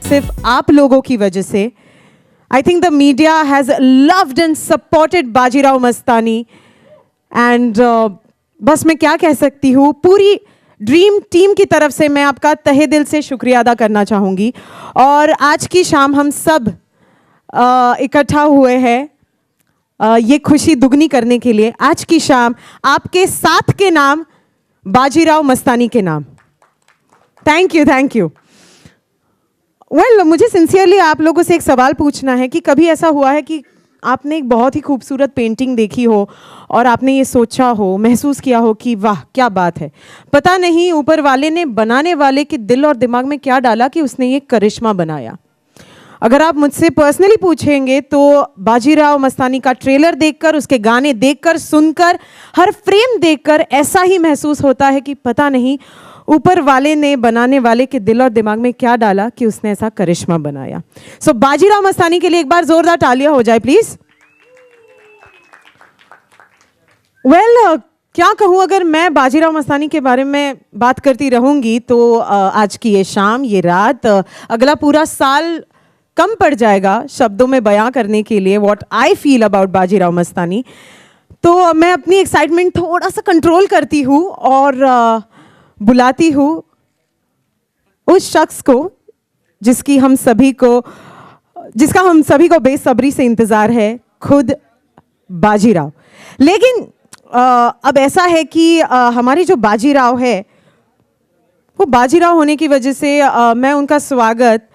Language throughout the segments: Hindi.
सिर्फ आप लोगों की वजह से I think the media has loved and supported Bajirao Mastani and बस मैं क्या कह सकती हूँ, पूरी ड्रीम टीम की तरफ से मैं आपका तहे दिल से शुक्रिया अदा करना चाहूँगी। और आज की शाम हम सब इकट्ठा हुए हैं ये खुशी दुगनी करने के लिए। आज की शाम आपके साथ के नाम बाजीराव मस्तानी के नाम। Thank you, thank you. Well, मुझे सिंसियरली आप लोगों से एक सवाल पूछना है कि कभी ऐसा हुआ है कि आपने एक बहुत ही खूबसूरत पेंटिंग देखी हो और आपने ये सोचा हो, महसूस किया हो कि वाह क्या बात है, पता नहीं ऊपर वाले ने बनाने वाले के दिल और दिमाग में क्या डाला कि उसने ये करिश्मा बनाया। अगर आप मुझसे पर्सनली पूछेंगे तो बाजीराव मस्तानी का ट्रेलर देखकर, उसके गाने देखकर, सुनकर, हर फ्रेम देखकर ऐसा ही महसूस होता है कि पता नहीं ऊपर वाले ने बनाने वाले के दिल और दिमाग में क्या डाला कि उसने ऐसा करिश्मा बनाया। सो बाजीराव मस्तानी के लिए एक बार जोरदार तालियां हो जाए प्लीज। वेल, क्या कहूं, अगर मैं बाजीराव मस्तानी के बारे में बात करती रहूंगी तो आज की ये शाम, ये रात, अगला पूरा साल कम पड़ जाएगा शब्दों में बयां करने के लिए what I feel about Bajirao Mastani. तो मैं अपनी एक्साइटमेंट थोड़ा सा कंट्रोल करती हूँ और बुलाती हूँ उस शख्स को जिसका हम सभी को बेसब्री से इंतज़ार है, खुद बाजीराव। लेकिन अब ऐसा है कि हमारी जो बाजीराव है वो बाजीराव होने की वजह से मैं उनका स्वागत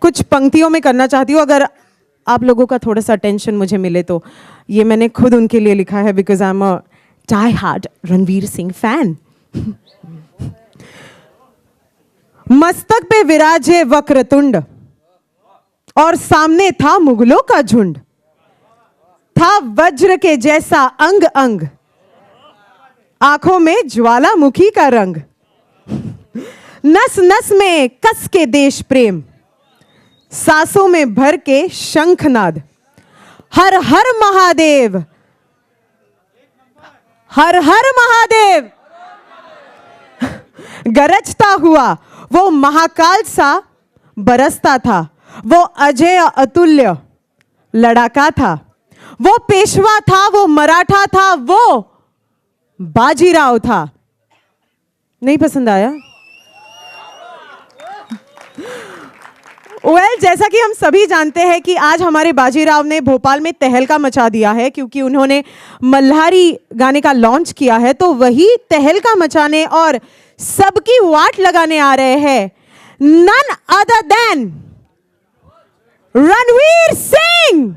कुछ पंक्तियों में करना चाहती हूँ। अगर आप लोगों का थोड़ा सा अटेंशन मुझे मिले तो ये मैंने खुद उनके लिए लिखा है, because I am a die hard Ranveer Singh fan. मस्तक पे विराजे वक्रतुंड और सामने था मुगलों का झुंड, था वज्र के जैसा अंग अंग, आंखों में ज्वालामुखी का रंग, नस नस में कस के देश प्रेम, सांसों में भर के शंखनाद, हर हर महादेव, हर हर महादेव गरजता हुआ वो महाकाल सा बरसता था, वो अजय अतुल्य लड़ाका था, वो पेशवा था, वो मराठा था, वो बाजीराव था। नहीं पसंद आया? वेल, जैसा कि हम सभी जानते हैं कि आज हमारे बाजीराव ने भोपाल में तहलका मचा दिया है क्योंकि उन्होंने मल्हारी गाने का लॉन्च किया है। तो वही तहलका मचाने और सबकी वाट लगाने आ रहे हैं none other than Ranveer Singh.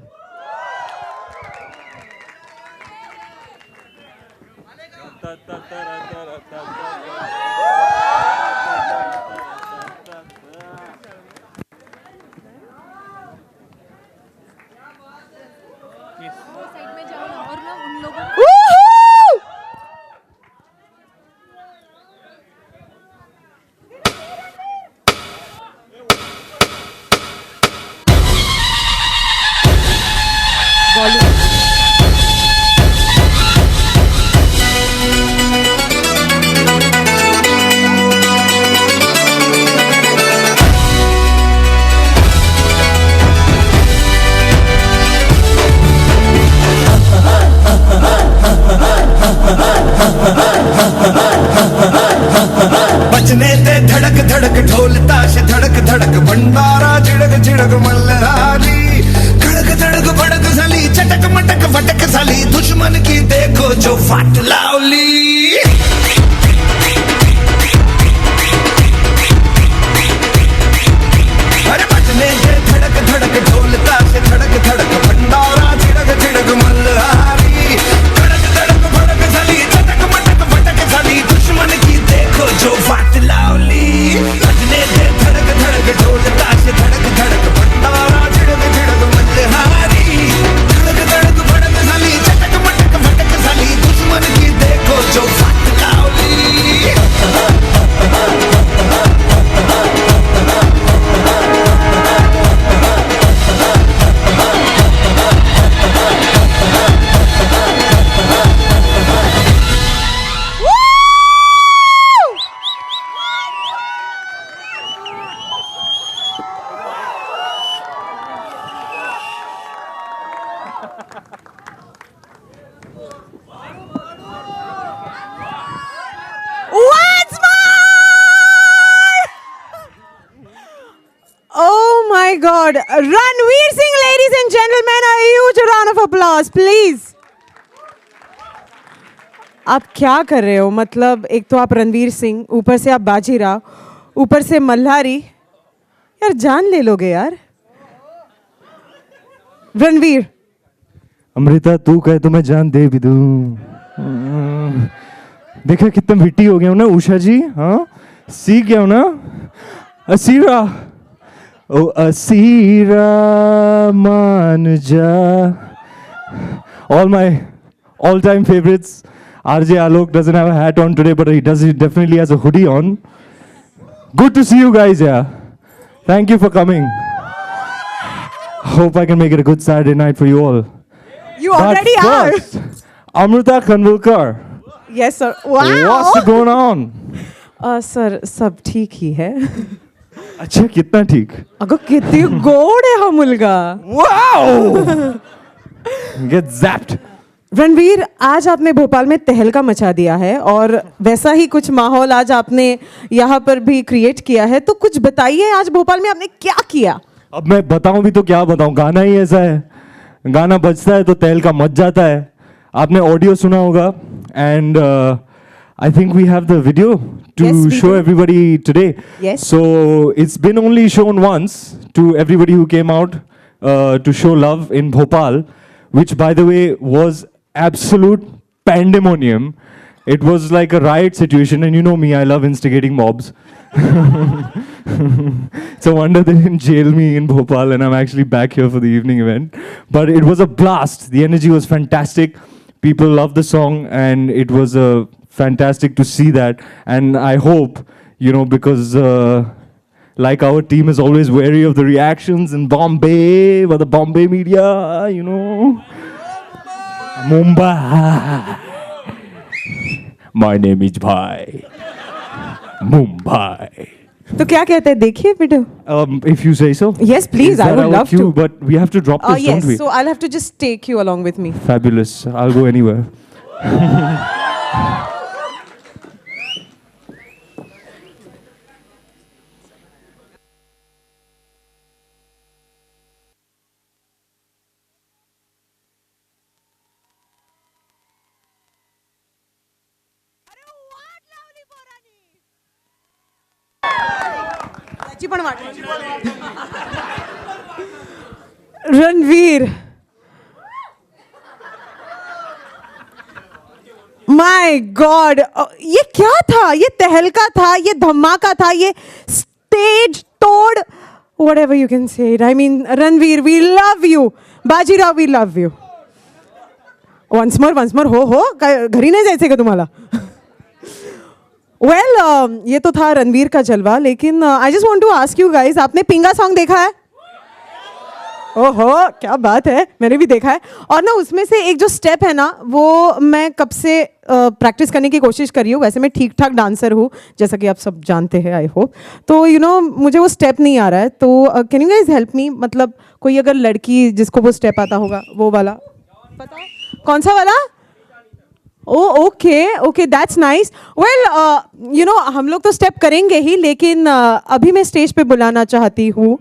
बजने ते धड़क धड़क ढोल ताश धड़क धड़क भंडारा झिड़क झिड़क मल्हारी, खड़क धड़क भड़क साली चटक मटक फटक साली, दुश्मन की देखो जो फाट लावली। अरे बजने ते धड़क धड़क ढोल ताश धड़क धड़क भंडारा झिड़क झिड़क मल्हारी, खड़क धड़क भड़क साली चटक मटक फटक साली, दुश्मन की देखो जो फाट लावली। बजने ते धड़क धड़क ढोल ताश धड़क धड़क भंडारा झिड़क झिड़क मल्हारी, खड़क धड़क भड़क साली चटक मटक फटक साली, दुश्मन की God, Ranveer Singh, ladies and gentlemen, a huge round of applause, please. आप क्या कर रहे हो? मतलब एक तो आप रणवीर सिंह, ऊपर से आप बाजीराव, ऊपर से मल्हारी, यार जान ले लोगे यार. रणवीर, अमृता तू कहे तो मैं जान दे भी दूं. देखा कितना विट्टी हो गया हूं ना उषा जी. हाँ सीख गया हूं ना. असीरा ओ असीरा मान जा. All my all-time favorites. RJ Alok doesn't have a hat on today, but he definitely has a hoodie on. Good to see you guys, yeah. Thank you for coming. Hope I can make it a good Saturday night for you all. you already But are. first, Amrita Khanvilkar, Yes sir. Wow. what's going on? Sir सब ठीक ही है. अच्छा कितना ठीक. अगं किती गोड आहे हा मुलगा. Wow! Get zapped. रणवीर, आज आपने भोपाल में तहलका मचा दिया है और वैसा ही कुछ माहौल आज आपने यहाँ पर भी क्रिएट किया है. तो कुछ बताइए, आज भोपाल में आपने क्या किया? अब मैं बताऊं भी तो क्या बताऊं, गाना ही ऐसा है. गाना बजता है तो तहलका मच जाता है. आपने ऑडियो सुना होगा and I think we have the video to Yes, we show do. everybody today. Yes. So it's been only shown once to everybody who came out to show love in Bhopal, which by the way was absolute pandemonium. It was like a riot situation, and you know me, I love instigating mobs. It's a wonder they didn't jail me in Bhopal, and I'm actually back here for the evening event. But it was a blast. The energy was fantastic. People loved the song, and it was fantastic to see that. And I hope, you know, because like our team is always wary of the reactions in Bombay, by the Bombay media, you know. Mumbai. My name is Bhai. Mumbai. तो क्या कहते हैं, देखिए video. If you say so. Yes, please, Is I that would our love cue? to. But we have to drop this, Yes, don't we? so I'll have to just take you along with me. Fabulous. I'll go anywhere. त्याची पण वाट. रणवीर, माय गॉड, ये क्या था? ये तहलका था, ये धमाका था, ये स्टेज तोड़, whatever you can say it. I mean, Ranveer, we love you. Bajirao, we love you. Once more, हो काय घरी नाही जायचंय का तुम्हाला? वेल, ये तो था रणवीर का जलवा, लेकिन I just want to ask you guys, आपने पिंगा सॉन्ग देखा है? ओहो, क्या बात है, मैंने भी देखा है. और ना उसमें से एक जो स्टेप है ना, वो मैं कब से प्रैक्टिस करने की कोशिश कर रही हूँ. वैसे मैं ठीक ठाक डांसर हूँ, जैसा कि आप सब जानते हैं, आई होप. तो यू नो मुझे वो स्टेप नहीं आ रहा है. तो can you guys help me? मतलब कोई अगर लड़की जिसको वो स्टेप आता होगा, वो वाला पता है? कौन सा वाला? Okay, that's nice. Well, you know हम लोग तो स्टेप करेंगे ही, लेकिन अभी मैं स्टेज पे बुलाना चाहती हूँ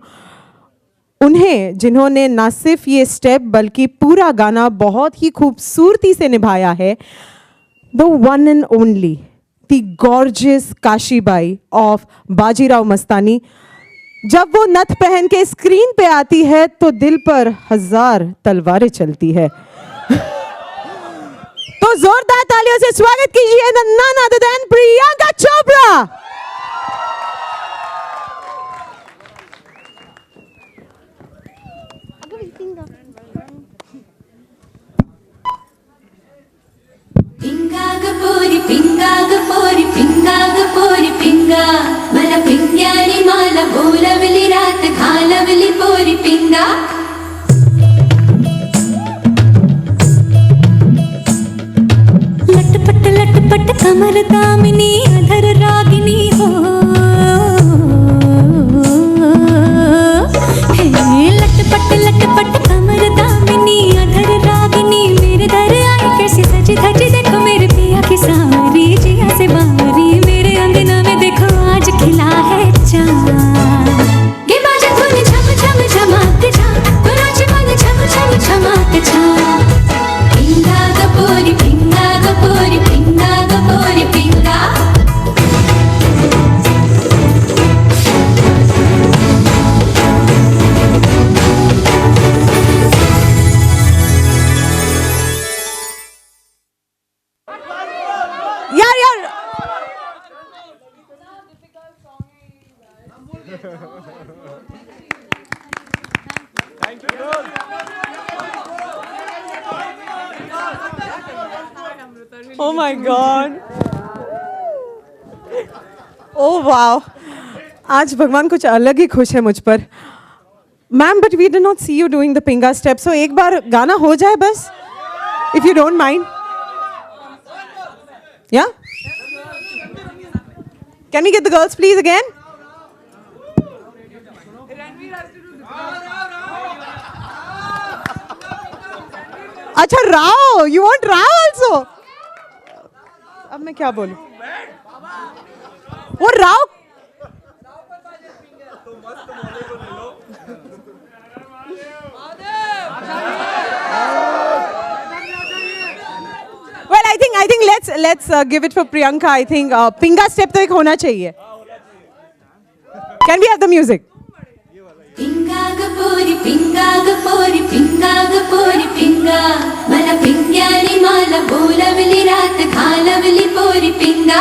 उन्हें, जिन्होंने ना सिर्फ ये स्टेप बल्कि पूरा गाना बहुत ही खूबसूरती से निभाया है. The one and only, the gorgeous Kashibai of Bajirao Mastani. जब वो नथ पहन के स्क्रीन पे आती है तो दिल पर 1000 तलवारें चलती है. तो जोरदार तालियों से स्वागत कीजिए none other than Priyanka Chopra. Pinga मला पिंग्यानी माला बोलवली रात घालवली पोरी पिंगा. लटपट कमर दामिनी अधर रागिनी हो. लटपट कमर दामिनी अधर रागिनी. मेरे दर आई कैसी सजी धजी, देखो मेरे पिया की सारी जिया से बारी. मेरे अंगना में देखो आज खिला है चांद. गे बाजा धुन झम झम झमा यार Oh my God. Oh wow. आज भगवान कुछ अलग ही खुश है मुझ पर. Ma'am, but we did not see you doing the pinga step. So एक बार गाना हो जाए बस, if you don't mind. Yeah? Can we get the girls please again? अच्छा Rao, you want Rao also? अब मैं क्या बोलूं? वो Rao Well, I think let's give it for Priyanka. I think pinga step तो एक होना चाहिए. Can we have the music? పింగాగపోరి పింగాగపోరి పింగాగపోరి పింగా మన పింగ్యాని మాల బోలవలి రాత ఖాలవలి పోరి పింగా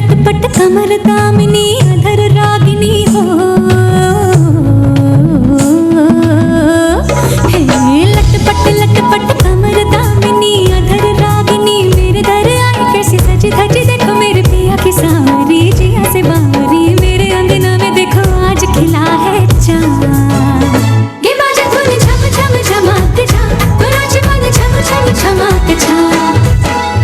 लटपट कमर दामिनी अधर रागिनी हो लटपट कमर दामिनी अधर रागिनी मेरे दर आई कैसी सजी धजी देखो मेरे पिया की सारी जिया से बारी मेरे अंगना में देखो आज खिला है चाँद गे बाजा धुन झम झम झमाक जा नाच मन झम झम झमाक जा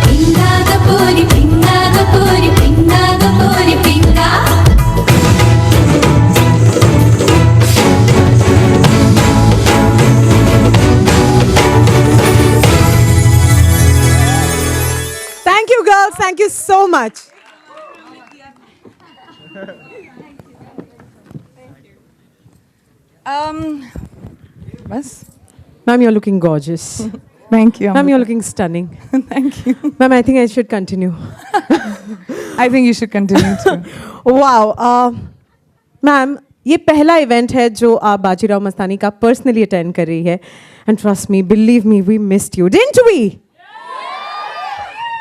पिंगा गपोरी पिंगा गपोरी पिंगा गपोरी पिंगा Thank you, girls. Thank you so much. बस Ma'am, you're looking gorgeous. Thank you Ma'am, you're looking stunning. Thank you Ma'am, I think I should continue. I think you should continue too Wow. Ma'am, ये पहला इवेंट है जो आप बाजीराव मस्तानी का पर्सनली अटेंड कर रही है. And trust me, believe me, we missed you, didn't we?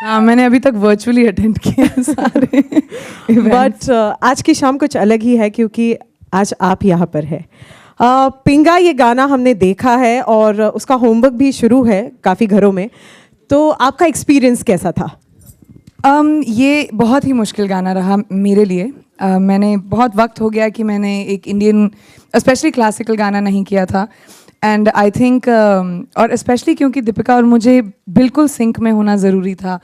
हाँ मैंने अभी तक वर्चुअली अटेंड किए हैं सारे events. बट आज की शाम कुछ अलग ही है क्योंकि आज आप यहाँ पर है. पिंगा ये गाना हमने देखा है और उसका होमवर्क भी शुरू है काफ़ी घरों में. तो आपका एक्सपीरियंस कैसा था? ये बहुत ही मुश्किल गाना रहा मेरे लिए. मैंने बहुत वक्त हो गया कि मैंने एक इंडियन स्पेशली क्लासिकल गाना नहीं किया था. एंड आई थिंक और स्पेशली क्योंकि दीपिका और मुझे बिल्कुल सिंक में होना ज़रूरी था.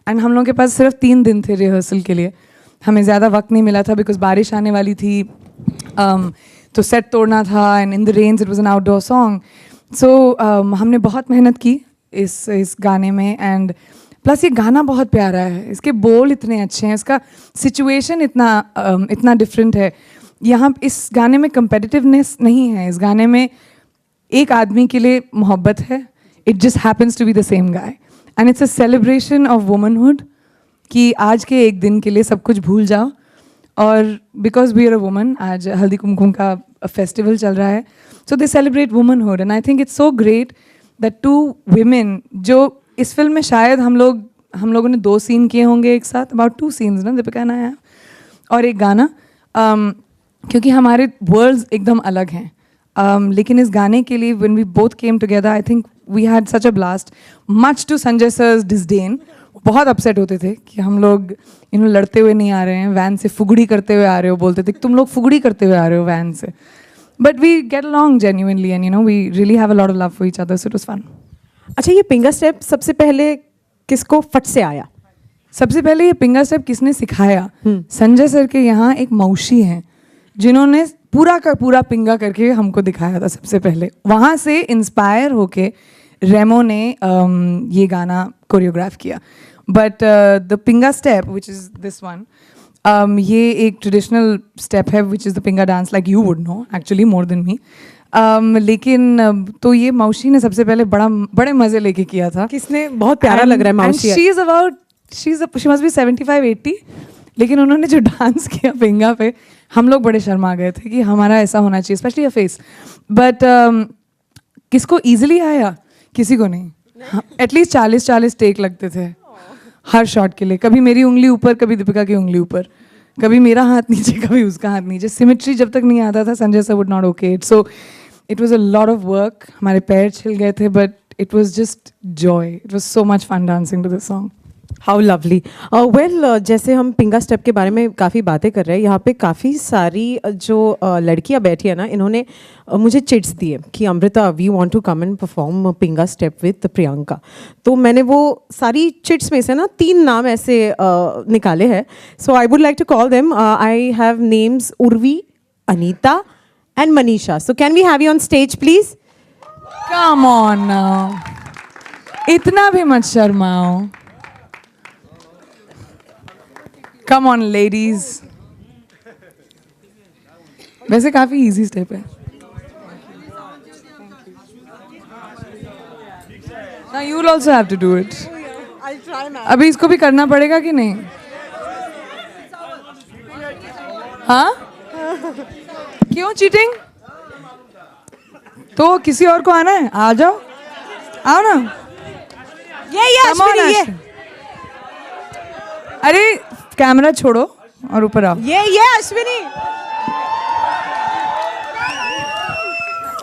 एंड हम लोगों के पास सिर्फ 3 दिन थे रिहर्सल के लिए. हमें ज़्यादा वक्त नहीं मिला था बिकॉज बारिश आने वाली थी. तो सेट तोड़ना था and in the rains it was an outdoor song. So हमने बहुत मेहनत की इस गाने में. एंड प्लस ये गाना बहुत प्यारा है. इसके बोल इतने अच्छे हैं. इसका सिचुएशन इतना डिफरेंट है. यहाँ इस गाने में कंपेटिटिवनेस नहीं है. इस गाने में एक आदमी के लिए मोहब्बत है. It just happens to be the same guy. And it's a celebration of womanhood कि आज के एक दिन के लिए सब कुछ भूल जाओ. और because we are a woman, आज हल्दी कुमकुम का फेस्टिवल चल रहा है. So they celebrate womanhood. And I think it's so great that 2 women जो इस फिल्म में शायद हम लोगों ने 2 सीन किए होंगे एक साथ. अबाउट 2 scenes ना दीपिका एंड आई. और एक गाना क्योंकि हमारे वर्ल्ड्स एकदम अलग हैं. लेकिन इस गाने के लिए when we both came together, I think we had such a blast. Much to Sanjay sir's disdain. बहुत अपसेट होते थे कि हम लोग लड़ते हुए नहीं आ रहे हैं, वैन से फुगड़ी करते हुए आ रहे हो. बोलते थे कि तुम लोग फुगड़ी करते हुए आ रहे हो वैन से. But we get along genuinely and we really have a lot of love for each other. So it was fun. अच्छा, ये पिंगा स्टेप सबसे पहले किसको फट से आया? सबसे पहले ये पिंगा स्टेप किसने सिखाया? संजय सर के यहाँ एक मौसी हैं जिन्होंने पूरा का पूरा पिंगा करके हमको दिखाया था सबसे पहले. वहाँ से इंस्पायर होके रेमो ने ये गाना कोरियोग्राफ किया. But the Pinga step which is this one, ये एक ट्रेडिशनल स्टेप है which is the Pinga dance like you would know actually more than me. लेकिन तो ये मौसी ने सबसे पहले बड़े मज़े लेके किया था. किसने? बहुत प्यारा लग रहा है मौसी. She must be 75-80. लेकिन उन्होंने जो डांस किया पिंगा पे हम लोग बड़े शर्मा गए थे कि हमारा ऐसा होना चाहिए, स्पेशली अ फेस. बट किसको इजीली आया? किसी को नहीं. एटलीस्ट 40 टेक लगते थे हर शॉट के लिए. कभी मेरी उंगली ऊपर, कभी दीपिका की उंगली ऊपर, कभी मेरा हाथ नीचे, कभी उसका हाथ नीचे. सिमेट्री जब तक नहीं आता था, Sanjay sir would not okay it. So it was a lot of work. हमारे पैर छिल गए थे, but it was just joy. It was so much fun dancing to this song. How lovely. Well, जैसे हम पिंगा स्टेप के बारे में काफ़ी बातें कर रहे हैं, यहाँ पे काफ़ी सारी जो लड़कियाँ बैठी है ना, इन्होंने मुझे चिट्स दिए कि Amruta, we want to come and perform Pinga step with Priyanka. तो मैंने वो सारी चिट्स में से ना 3 नाम ऐसे निकाले हैं. So I would like to call them. I have names Urvi, Anita and Manisha. So can we have you on stage please? Come on now, इतना भी मत शर्माओ. Come on ladies. वैसे काफी इजी स्टेप है. Now you will also have to do it. अभी इसको भी करना पड़ेगा कि नहीं? हाँ? क्यों चीटिंग? तो किसी और को आना है? आ जाओ, आओ ना. ये Come on, अश्विनी, ये Ashwin. अरे कैमरा छोड़ो और ऊपर आओ. ये अश्विनी.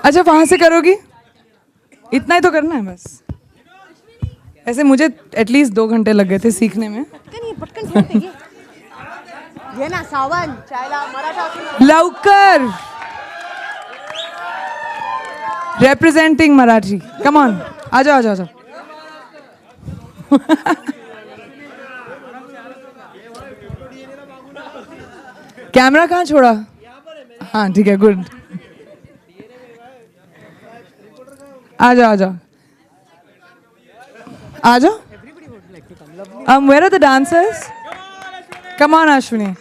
अच्छा, वहां से करोगी? इतना ही तो करना है बस. ऐसे मुझे एटलीस्ट 2 घंटे लग गए थे सीखने में. ये ना सावन चायला मराठा. लवकर. रिप्रेजेंटिंग मराठी. कम ऑन, आ जाओ, आ जाओ, आ जाओ. कैमरा कहाँ छोड़ा? हाँ ठीक है, गुड. आ जाओ, आ जाओ, आ जाओ. Where are the dancers? Come on, Ashwini.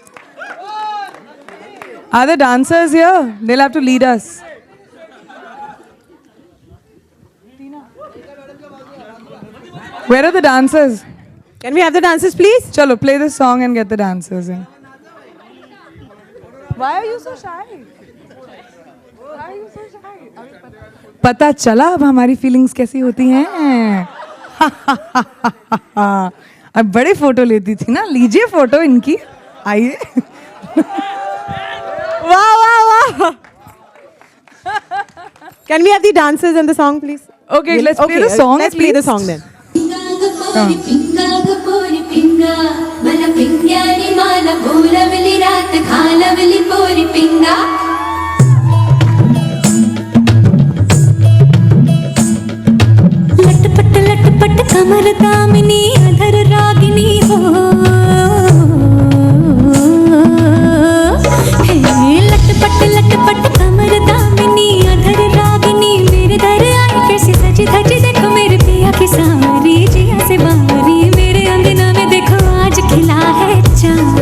Are the dancers here? They'll have to lead us. Where are the dancers? Can we have the dancers please? Chalo, play this song and get the dancers in. Why are you so shy? Why are you so shy? पता चला अब हमारी फीलिंग्स कैसी होती हैं. अब बड़े फोटो लेती थी ना. लीजिए फोटो इनकी, आइए. Wow, wow, wow. Can we have the dancers and the song please? Okay, let's play the song. Let's at play the least. song then. पिंगा मला पिंग्यानी माला बोलवली रात खालवली पोरी पिंगा. लटपट लटपट कमर दामिनी अधर रागिनी हो. हे लटपट लटपट कमर दामिनी अधर रागिनी मेरे दर आई कैसी सजी धजी देखो मेरे पिया की सारी जिया से बारी मेरे अंगना में देखो आज खिला है चांद.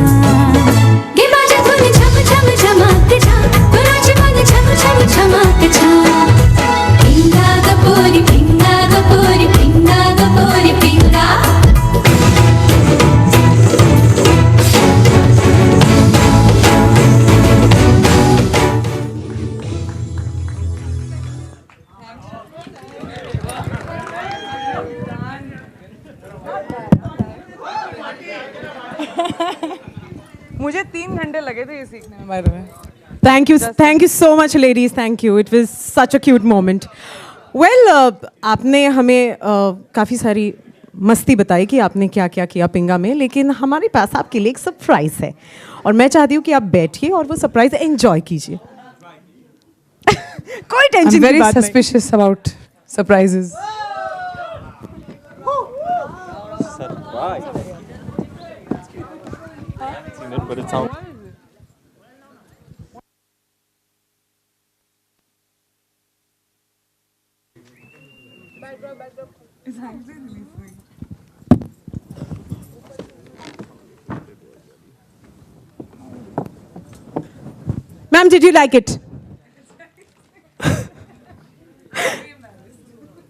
गे बाजा धुन झम झम झमाक झा नाच मन झम झम झमाक झा. पिंगा गपोरी पिंगा गपोरी पिंगा गपोरी पिंगा. मुझे 3 घंटे लगे थे ये सीखने में, by the way. Thank you so much ladies. Thank you. It was such a cute moment. Well, आपने हमें काफ़ी सारी मस्ती बताई कि आपने क्या क्या किया पिंगा में, लेकिन हमारे पास आपके लिए एक सरप्राइज है और मैं चाहती हूँ कि आप बैठिए और वो सरप्राइज एंजॉय कीजिए. कोई I'm टेंशन very की बात नहीं. suspicious about surprises. But it sounds. Ma'am, did you like it?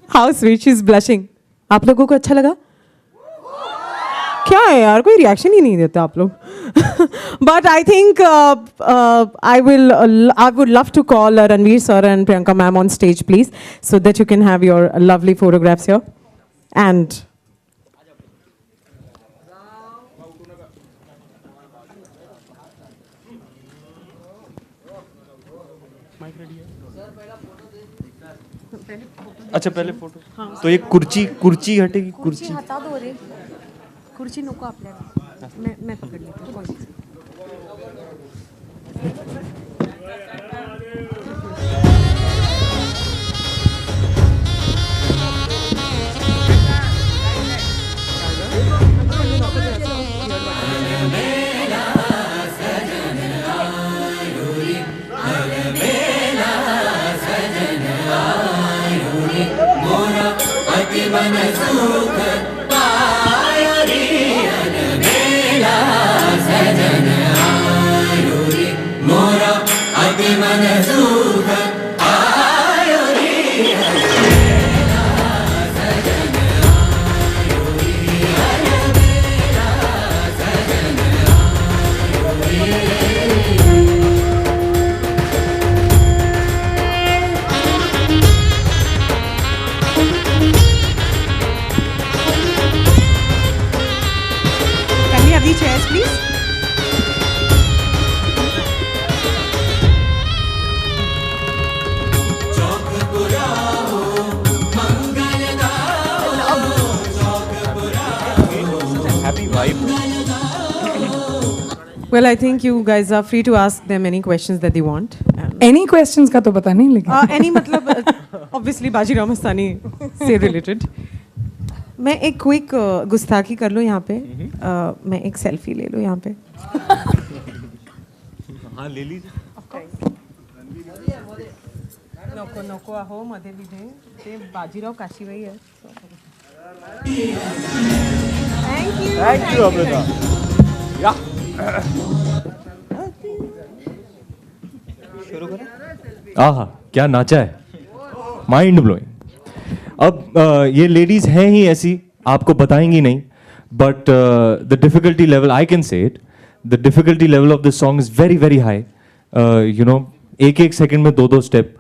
How sweet, she's blushing. आप लोगों को अच्छा लगा? क्या है यार, कोई रिएक्शन ही नहीं देता आप लोग. But I think I would love to call Ranveer sir and Priyanka ma'am on stage, please, so that you can have your lovely photographs here. And अच्छा पहले फोटो तो ये कुर्ची हटेगी कुर्ची हटा दो रे खुर्ची नको आपल्याला मैं पकड़ लेती हूँ Can we have the chairs, please? Happy vibe Well, I think you guys are free to ask them any questions that they want. And, Any questions का तो पता नहीं लेकिन any मतलब obviously बाजीराव मस्तानी से related. मैं एक क्विक गुस्ताखी कर लूँ यहाँ पे. मैं एक सेल्फी ले लूँ यहाँ पे. हाँ ले लीजिए नको नको अहो मध्ये विधे ते बाजीराव काशीबाई आहे. थैंक यू अमृता या आहा क्या नाचा है माइंड ब्लोइंग अब ये लेडीज हैं ही ऐसी आपको बताएंगी नहीं but the difficulty level I can say it the difficulty level of the song is very very high you know एक एक सेकंड में दो step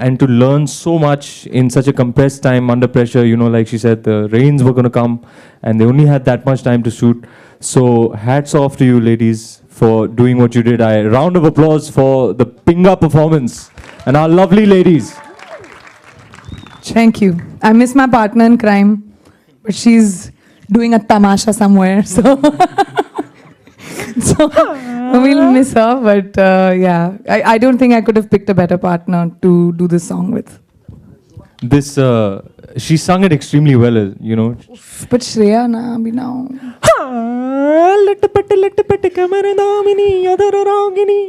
and to learn so much in such a compressed time under pressure, you know, like she said, the rains were going to come and they only had that much time to shoot. So hats off to you ladies for doing what you did. Round of applause for the Pinga performance and our lovely ladies. Thank you. I miss my partner in crime, but she's doing a tamasha somewhere, so so we'll miss her. But yeah, I don't think I could have picked a better partner to do this song with. This, she sung it extremely well, you know. But Shreya na abhi now. Let kamar damini adar rangini.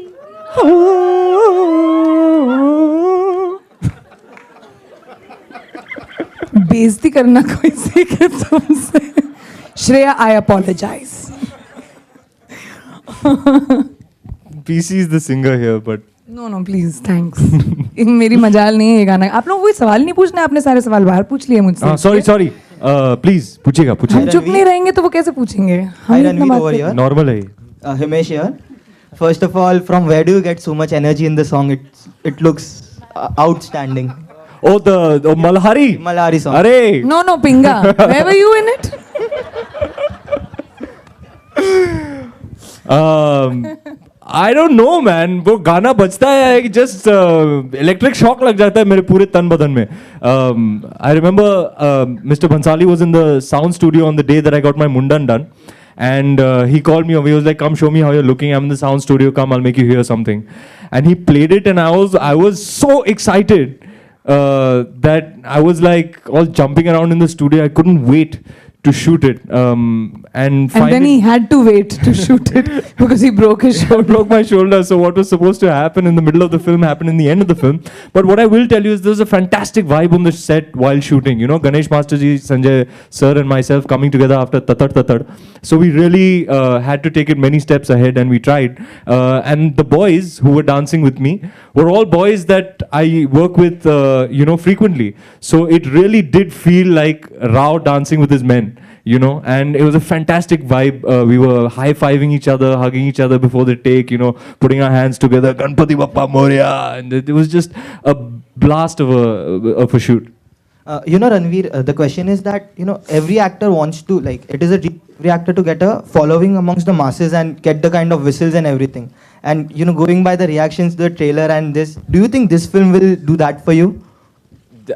बेइज्जती करना कोई सीखे तुमसे. Shreya, I apologize. PC is the singer here, but No, please, thanks. मेरी मजाल नहीं है ये गाना. आप लोगों को कोई सवाल नहीं पूछना है, आपने सारे सवाल बाहर पूछ लिए मुझसे. sorry. Please, पूछिएगा. हम चुप नहीं रहेंगे तो वो कैसे पूछेंगे? हम इतना Ranveer बात over करते here. हैं. Normal है ये. Himesh here. First of all, from where do you get so much energy in the song? It looks outstanding. Oh, the Malhari. Malhari song. Arey. No, Pinga. Where were you in it? I don't know, man. वो गाना बजता है कि just electric shock लग जाता है मेरे पूरे तन बदन में. I remember Mr. Bhansali was in the sound studio on the day that I got my mundan done. And he called me over. He was like, "Come show me how you're looking. I'm in the sound studio. Come, I'll make you hear something." And he played it, and I was so excited that I was like all jumping around in the studio. I couldn't wait to shoot it. And then he had to wait to shoot it because he broke his I shoulder. broke my shoulder. So what was supposed to happen in the middle of the film happened in the end of the film. But what I will tell you is there's a fantastic vibe on the set while shooting. You know, Ganesh Masterji, Sanjay sir and myself coming together after Tatad. So we really had to take it many steps ahead and we tried. And the boys who were dancing with me were all boys that I work with, frequently. So it really did feel like Rao dancing with his men. you know, and it was a fantastic vibe. We were high-fiving each other, hugging each other before the take, you know, putting our hands together, Ganpati Bappa Moria, and it was just a blast of a shoot. You know, Ranveer, the question is that, you know, every actor wants to, like, it is a dream for every actor to get a following amongst the masses and get the kind of whistles and everything. And, you know, going by the reactions to the trailer and this, do you think this film will do that for you?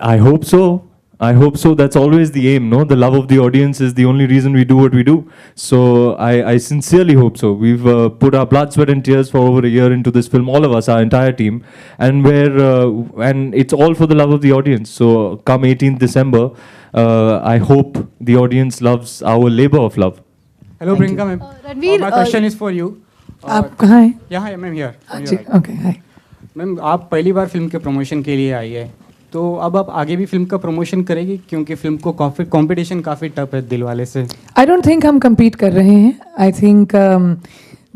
I hope so. I hope so. That's always the aim, no? The love of the audience is the only reason we do what we do. So I sincerely hope so. We've put our blood, sweat, and tears for over a year into this film. All of us, our entire team, and and it's all for the love of the audience. So come 18th December, I hope the audience loves our labor of love. Hello, Priyanka ma'am. Ranveer, My question is for you. आप कहाँ हैं? यहाँ I'm here. Okay hi. Ma'am आप पहली बार फिल्म के प्रमोशन के लिए आई है, तो अब आप आगे भी फिल्म का प्रमोशन करेगी, क्योंकि फिल्म को काफ़ी कंपटीशन काफ़ी टफ है दिलवाले से. आई डोंट थिंक हम compete कर रहे हैं. आई थिंक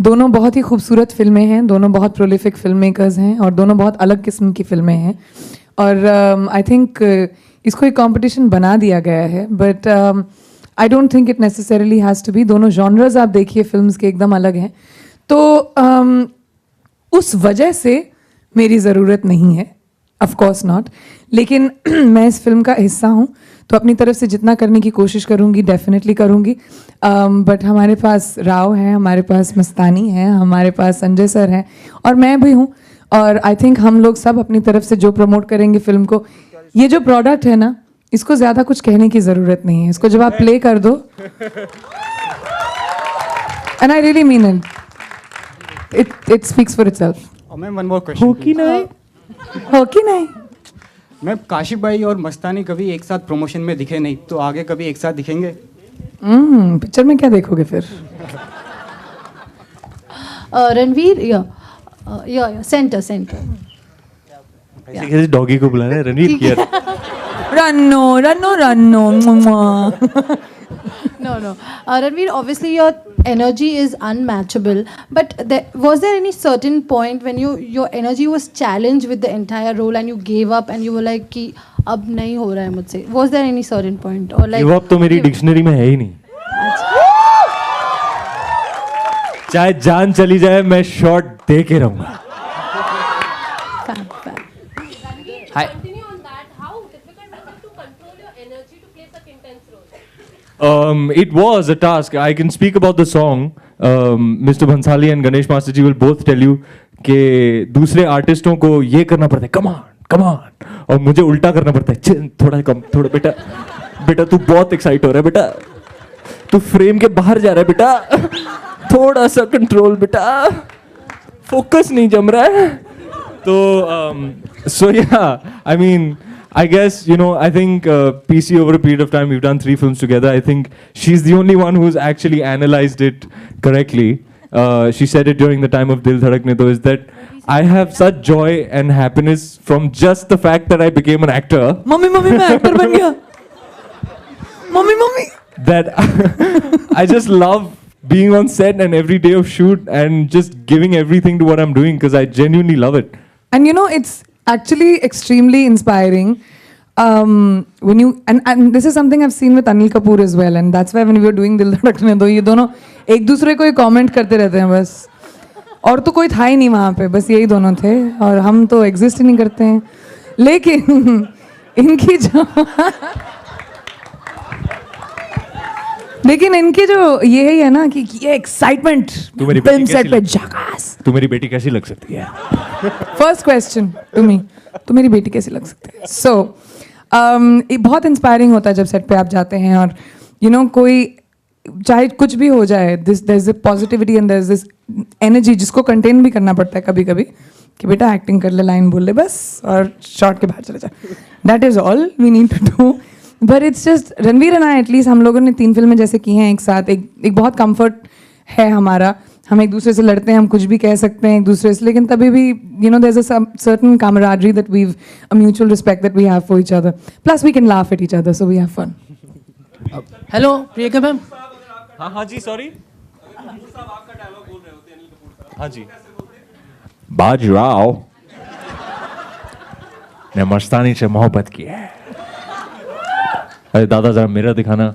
दोनों बहुत ही खूबसूरत फिल्में हैं, दोनों बहुत प्रोलिफिक फिल्म मेकर्स हैं और दोनों बहुत अलग किस्म की फिल्में हैं. और आई थिंक इसको एक कंपटीशन बना दिया गया है, but I don't think it necessarily has to be. दोनों जॉनर्स आप देखिए फिल्म्स के एकदम अलग हैं, तो उस वजह से मेरी ज़रूरत नहीं है, ऑफ कोर्स नॉट. लेकिन मैं इस फिल्म का हिस्सा हूँ, तो अपनी तरफ से जितना करने की कोशिश करूँगी, डेफिनेटली करूँगी. बट हमारे पास राव है, हमारे पास मस्तानी है, हमारे पास संजय सर हैं और मैं भी हूँ. और आई थिंक हम लोग सब अपनी तरफ से जो प्रमोट करेंगे फिल्म को, ये जो प्रोडक्ट है ना, इसको ज़्यादा कुछ कहने की ज़रूरत नहीं है. इसको जब आप प्ले कर दो, and I really mean it speaks for itself. और मैम वन मोर क्वेश्चन. हो कि नहीं? मैम काशिफ भाई और मस्तानी कभी एक साथ प्रमोशन में दिखे नहीं, तो आगे कभी एक साथ दिखेंगे? पिक्चर में क्या देखोगे फिर? रणवीर या सेंटर ऐसे कैसे डॉगी को बुला रहे हैं? रणवीर किया. रन्नो. No. Ranveer, obviously your energy is unmatchable. But was there any certain point when your energy was challenged with the entire role and you gave up and you were like कि अब नहीं हो रहा है मुझसे? Was there any certain point or like? Give up तो मेरी डिक्शनरी में है ही नहीं. चाहे जान चली जाए, मैं शॉट दे के रहूंगा. Hi. It was a task. I can speak about the song. Mr. Bhansali and Ganesh Master ji will both tell you कि दूसरे आर्टिस्टों को ये करना पड़ता है, कम ऑन, और मुझे उल्टा करना पड़ता है, थोड़ा कम, थोड़ा. बेटा तू बहुत एक्साइट हो रहा है, बेटा तू फ्रेम के बाहर जा रहा है, बेटा थोड़ा सा कंट्रोल, बेटा फोकस नहीं जम रहा है. तो so yeah, I mean, I guess, you know, I think PC over a period of time, we've done 3 films together. I think she's the only one who's actually analyzed it correctly. She said it during the time of Dil Dhadakne To, is that I have such joy and happiness from just the fact that I became an actor. Mummy मैं एक्टर बन गया. Mummy. That I just love being on set and every day of shoot and just giving everything to what I'm doing because I genuinely love it. And you know, it's actually extremely inspiring when you and this is something I've seen with Anil Kapoor as well, and that's why when we were doing Dil Dhadakne To, ये दोनों एक दूसरे को कमेंट करते रहते हैं बस, और तो कोई था ही नहीं वहाँ पे, बस यही दोनों थे और हम तो एग्जिस्ट ही नहीं करते हैं. लेकिन इनकी जो ये है ना कि ये एक्साइटमेंट फिल्म सेट पे जागास. तू मेरी बेटी कैसी लग सकती है? फर्स्ट क्वेश्चन टू मी, तो मेरी बेटी कैसी लग सकती है? सो बहुत इंस्पायरिंग होता है जब सेट पे आप जाते हैं और यू नो कोई चाहे कुछ भी हो जाए, there is a positivity and there is this energy जिसको कंटेन भी करना पड़ता है कभी कभी कि बेटा एक्टिंग कर ले, लाइन बोल ले बस और शॉट के बाहर चले जा. That is all we need to do. But it's just Ranveer and I, at least हम लोगों ने 3 फिल्में जैसे की हैं एक साथ, एक बहुत कंफर्ट है हमारा. हम एक दूसरे से लड़ते हैं, हम कुछ भी कह सकते हैं एक दूसरे से, लेकिन तभी भी you know there is a certain camaraderie that we've a mutual respect that we have for each other. Plus we can laugh at each other, so we have fun. Hello Priyanka ma'am. हाँ जी, सॉरी. हाँ जी. बाजीराव ने मस्तानी से मोहब्बत की है. अरे दादा जरा मेरा दिखाना.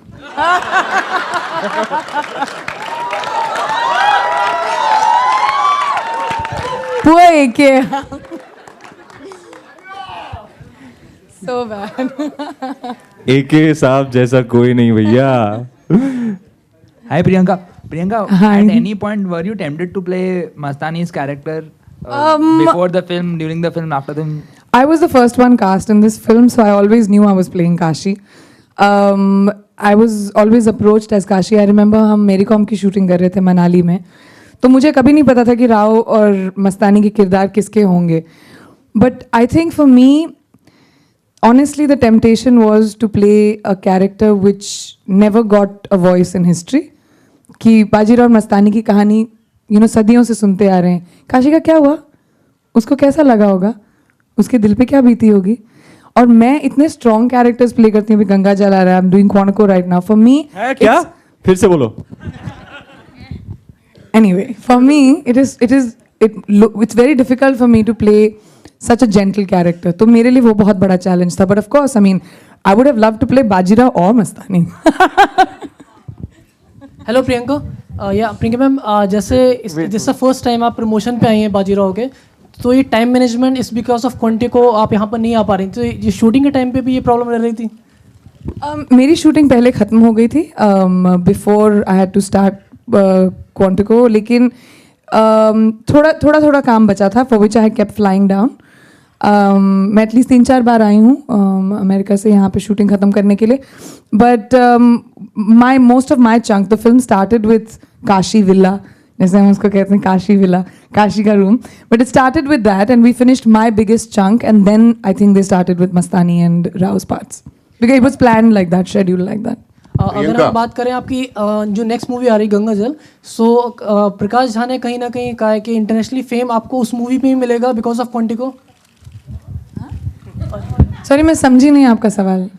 Poor AK. So bad. AK साहब जैसा कोई नहीं भैया. Hi Priyanka. Priyanka, Hi. at any point were you tempted to play Mastani's character before the film, during the film, after the film? I was the first one cast in this film, so I always knew I was playing Kashi. I was always approached as Kashi. I remember हम मेरी कॉम की शूटिंग कर रहे थे मनाली में, तो मुझे कभी नहीं पता था कि राव और मस्तानी के किरदार किसके होंगे. But I think for me, honestly, the temptation was to play a character which never got a voice in history. कि बाजीराव और मस्तानी की कहानी सदियों से सुनते आ रहे हैं. काशी का क्या हुआ, उसको कैसा लगा होगा, उसके दिल पे क्या बीती होगी. और मैं इतने स्ट्रॉन्ग कैरेक्टर्स प्ले करती हूँ. अभी गंगा जल आ रहा है, I am doing Quantico right now. For me क्या फिर से बोलो. Anyway, for me, it's very difficult for me to play such a gentle character. तो मेरे लिए वो बहुत बड़ा challenge था. But of course, I mean, I would have loved to play Bajirao और मस्तानी. हेलो प्रियंका. या प्रियंका मैम, जैसे फर्स्ट टाइम आप प्रमोशन पे आई हैं बाजीराव के, तो ये टाइम मैनेजमेंट इस बिकॉज ऑफ क्वांटिको आप यहाँ पर नहीं आ पा रही थी, तो ये शूटिंग के टाइम पे भी ये प्रॉब्लम रह रही थी? मेरी शूटिंग पहले ख़त्म हो गई थी before I had to start Quantico. लेकिन थोड़ा काम बचा था, for which I kept flying down. मैं एटलीस्ट 3-4 बार आई हूँ अमेरिका से यहाँ पे शूटिंग ख़त्म करने के लिए. But most of my chunk, the film started with Kashi villa, जैसे हम उसको कहते हैं काशी विला, काशी का room. But it started with that and we finished my biggest chunk and then I think they started with Mastani and Rao's parts, because it was plan like that, schedule like that. अगर हम बात करें आपकी जो नेक्स्ट मूवी आ रही गंगा जल, सो प्रकाश झा ने कहीं ना कहीं कहा है कि इंटरनेशनली फेम आपको उस मूवी पे ही मिलेगा बिकॉज ऑफ क्वांटिको. सॉरी, मैं समझी नहीं आपका सवाल.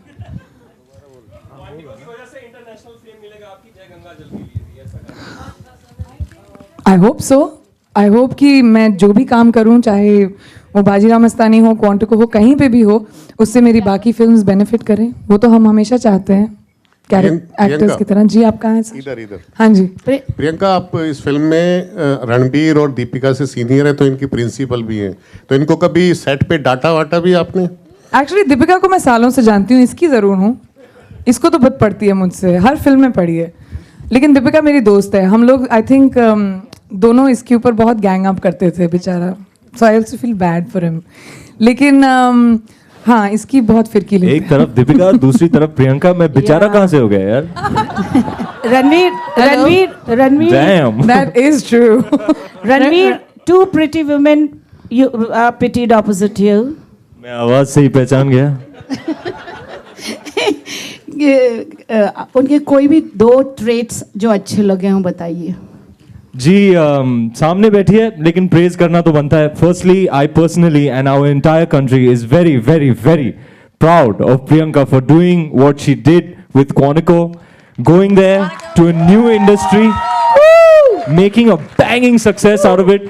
I hope so. I hope कि मैं जो भी काम करूं, चाहे वो बाजीराव मस्तानी हो, क्वांटिको हो, कहीं पे भी हो, उससे मेरी बाकी फिल्म्स बेनिफिट करें. वो तो हम हमेशा चाहते हैं एक्टर्स की तरह. जी, आप कहाँ हैं? इधर. हाँ जी. प्रियंका, आप इस फिल्म में रणबीर और दीपिका से सीनियर है, तो इनकी प्रिंसिपल भी हैं, तो इनको कभी सेट पे डाटा वाटा भी आपने? एक्चुअली दीपिका को मैं सालों से जानती हूँ, इसकी ज़रूर हूँ. इसको तो बहुत पढ़ती है मुझसे, हर फिल्म में पढ़ी है. लेकिन दीपिका मेरी दोस्त है. हम लोग आई थिंक दोनों इसके ऊपर बहुत गैंग अप करते थे बेचारा. So I also feel bad for him. लेकिन हाँ, इसकी बहुत फिरकी. एक तरफ दीपिका, दूसरी तरफ प्रियंका. मैं बेचारा कहाँ से हो गया यार? Ranveer. Damn. That is true. Ranveer, two pretty women you are pitted opposite you. मैं आवाज से ही पहचान गया. उनके कोई भी 2 ट्रेट्स जो अच्छे लगे हों बताइए. जी, सामने बैठी है, लेकिन प्रेज करना तो बनता है. Firstly, I personally and our entire country is very very very proud of Priyanka for doing what she did with Quantico, going there to a new industry, making a banging success out of it,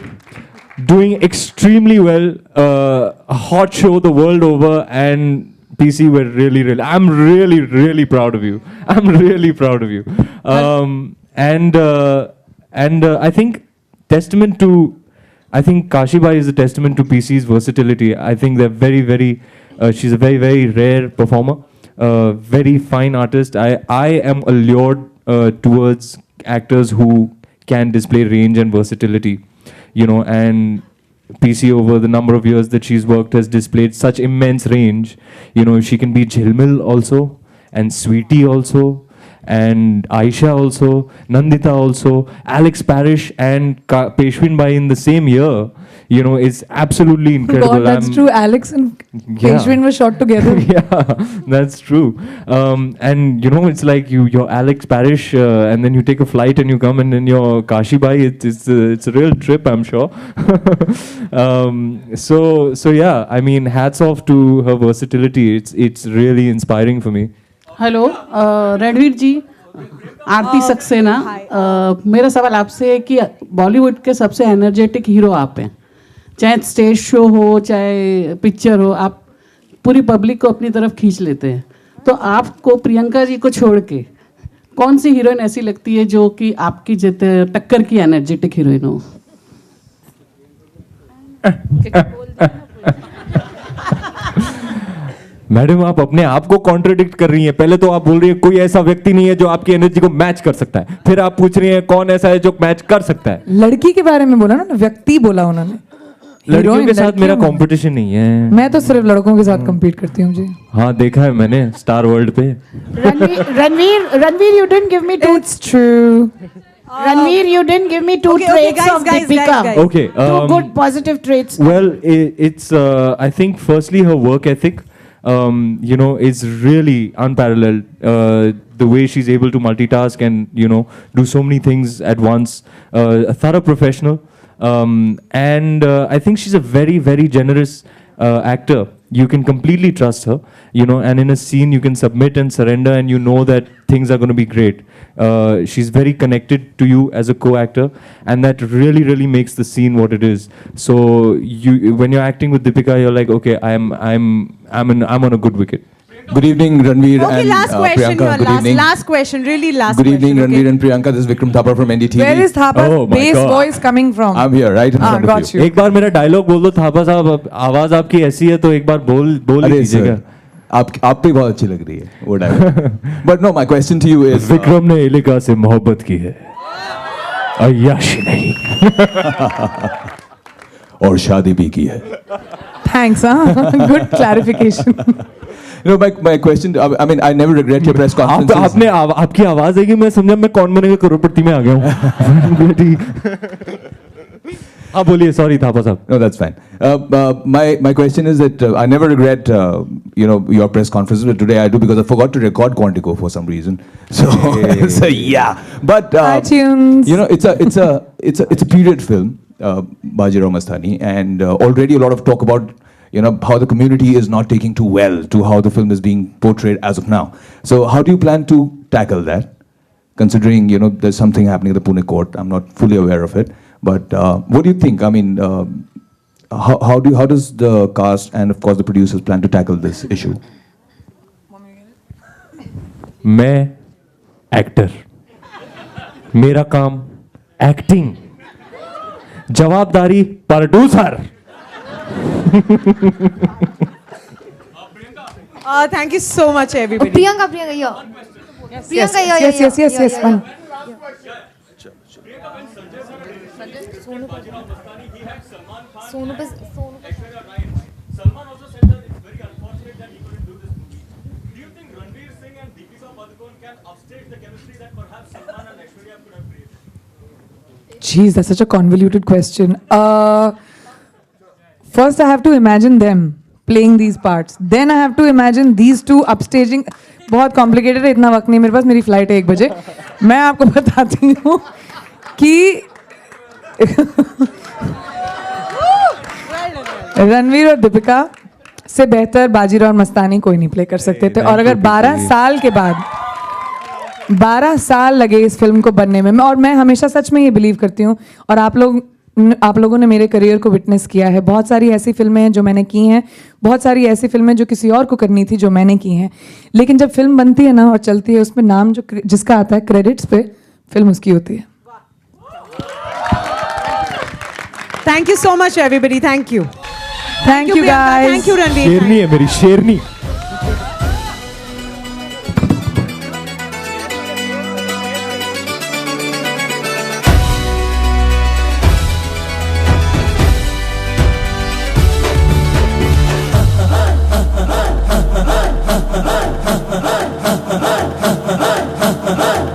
doing extremely well, a hot show the world over, and PC were really, I'm really proud of you. I'm really proud of you. And I think I think Kashi Bai is a testament to PC's versatility. I think they're very, she's a very rare performer, very fine artist. I am allured towards actors who can display range and versatility. And PC over the number of years that she's worked has displayed such immense range. She can be Jhilmil also, and Sweetie also, and Aisha also, Nandita also, Alex Parrish and Peshwin Bai in the same year, is absolutely incredible. God, that's true. Alex and Peshwin were shot together. Yeah, that's true. And it's like you're Alex Parrish, and then you take a flight and you come, and then you're Kashi Bai. It's a real trip, I'm sure. So yeah, I mean, hats off to her versatility. It's really inspiring for me. Hello Ranveer ji, Aarti Saxena. मेरा सवाल आपसे है कि बॉलीवुड के सबसे एनर्जेटिक हीरो आप हैं. चाहे स्टेज शो हो, चाहे पिक्चर हो, आप पूरी पब्लिक को अपनी तरफ खींच लेते हैं. तो आपको प्रियंका जी को छोड़ के कौन सी हीरोइन ऐसी लगती है जो कि आपकी टक्कर की एनर्जेटिक हीरोइन हो? मैडम आप अपने आप को कॉन्ट्रडिक्ट कर रही हैं। पहले तो आप बोल रही है कोई ऐसा व्यक्ति नहीं है जो आपकी एनर्जी को मैच कर सकता है, फिर आप पूछ रही हैं कौन ऐसा है जो मैच कर सकता है। लड़की के बारे में बोला ना, व्यक्ति बोला उन्होंने। लड़कियों के साथ लड़कियों मेरा में। कंपटीशन नहीं है। मैं तो सिर्फ लड़कों के साथ compete करती हूँ जी। हाँ देखा है मैंने स्टार वर्ल्ड पे। Ranveer, you didn't give me two. It's true. Ranveer, you didn't give me two Okay, traits guys, of guys, Deepika. guys. Okay, Two good positive traits. Well, it's I think firstly her work ethic, is really unparalleled. The way she's able to multitask and do so many things at once. A thorough professional, and I think she's a very very generous actor. You can completely trust her, and in a scene you can submit and surrender, and you know that things are going to be great. She's very connected to you as a co-actor, and that really, really makes the scene what it is. So when you're acting with Deepika, you're like, okay, I'm on a good wicket. Good evening, Ranveer Okay, and last question. Priyanka. Your Good evening. last question. Really last Good question. evening, okay? Ranveer and Priyanka. This is Vikram Thapa from NDTV. Where is Thapa's Oh my bass God. voice coming from? I'm here, right in front got of you. you. एक बार मेरा डायलॉग बोल दो थापा साहब, अब आवाज आपकी ऐसी है तो एक बार बोल ही अरे दीजिएगा। सर, आप पे बहुत अच्छी लग रही है वो dialogue. But no, my question to you is Vikram ने एलिका से मोहब्बत की है, अय्याशी नहीं। और शादी भी की है। Thanks, good clarification. My question, I mean, I never regret your press conferences. आपकी आवाज है कि मैं समझा मैं कौन बनेगा करोड़पति में आ गया हूँ। हाँ बोलिए, सॉरी थापा साहब। No, that's fine. My question is that I never regret, your press conferences, but today I do because I forgot to record Quantico for some reason. So yeah. But iTunes. It's a period film, Bajirao Mastani, and already a lot of talk about how the community is not taking too well to how the film is being portrayed as of now. So how do you plan to tackle that? Considering there's something happening at the Pune court, I'm not fully aware of it. But what do you think? I mean, how does the cast and of course the producers plan to tackle this issue? मैं एक्टर, मेरा काम एक्टिंग, जवाबदारी producer. Thank you so much, everybody. Priyanka, yeah. Yes. Fine. Sonu पे Salman also said that it's very unfortunate that he couldn't do this movie. Do you think Ranveer Singh and Deepika Padukone can upstage the chemistry that perhaps Salman and Aishwarya could have created? Jeez, that's such a convoluted question. First, I have to imagine them playing these parts. Then I have to imagine these two upstaging. बहुत complicated है, इतना वक्त नहीं मेरे पास, मेरी flight है 1 बजे। मैं आपको बताती हूँ कि रणवीर और दीपिका से बेहतर बाजीराव और मस्तानी कोई नहीं प्ले कर सकते थे। और अगर 12 साल के बाद 12 साल लगे इस फिल्म को बनने में, और मैं हमेशा सच में ये बिलीव करती हूँ, और आप लोगों ने मेरे करियर को विटनेस किया है। बहुत सारी ऐसी फिल्में हैं जो मैंने की हैं, बहुत सारी ऐसी फिल्में जो किसी और को करनी थी जो मैंने की हैं, लेकिन जब फिल्म बनती है ना और चलती है, उसमें नाम जिसका आता है क्रेडिट्स पे, फिल्म उसकी होती है। Thank you so much, everybody. Thank you. Thank you, Priyanka. guys. Thank you, Ranveer. शेरनी है मेरी, शेरनी।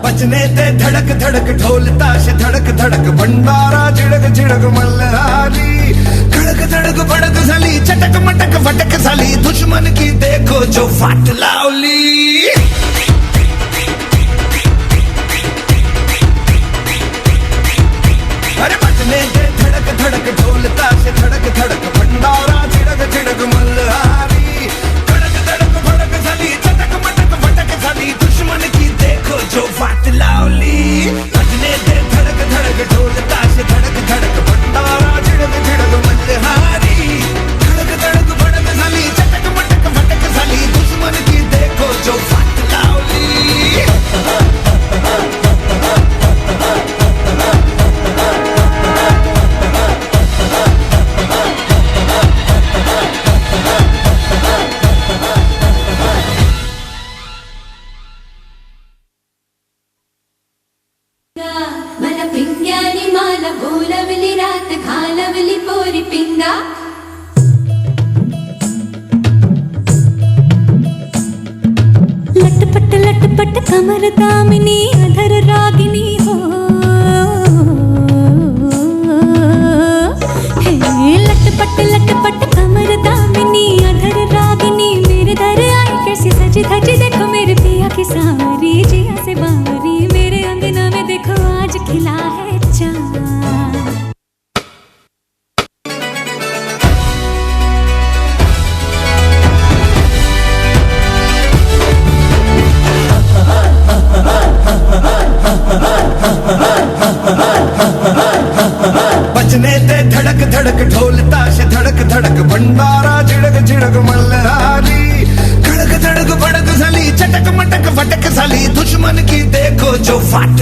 बजने ते धड़क धड़क ढोल ताश धड़क धड़क भंडारा झिड़क झिड़क मल्हारी खड़क धड़क भड़क साली चटक मटक फटक साली दुश्मन की देखो जो फाट लावली। अरे बजने ते धड़क धड़क ढोल ताश धड़क धड़क भंडारा झिड़क झिड़क मल्हारी खड़क धड़क भड़क साली चटक मटक फटक साली दुश्मन की देखो जो फाट लावली। बजने ते धड़क धड़क ढोल ताश धड़क धड़क भंडारा झिड़क झिड़क मल्हारी खड़क धड़क भड़क साली चटक मटक फटक साली दुश्मन की देखो जो फाट लावली। लटपट कमर दामिनी अधर रागिनी हो हे लटपट कमर दामिनी अधर रागिनी मेरे दर आई कैसी सजी धजी देखो मेरे पिया की सारी जिया से बारी मेरे अंगना में देखो आज खिला है चाँद बजने ते धड़क धड़क ढोल ताश धड़क धड़क भंडारा झिड़क झिड़क मल्हारी खड़क धड़क भड़क साली चटक मटक फटक साली दुश्मन की देखो जो फाट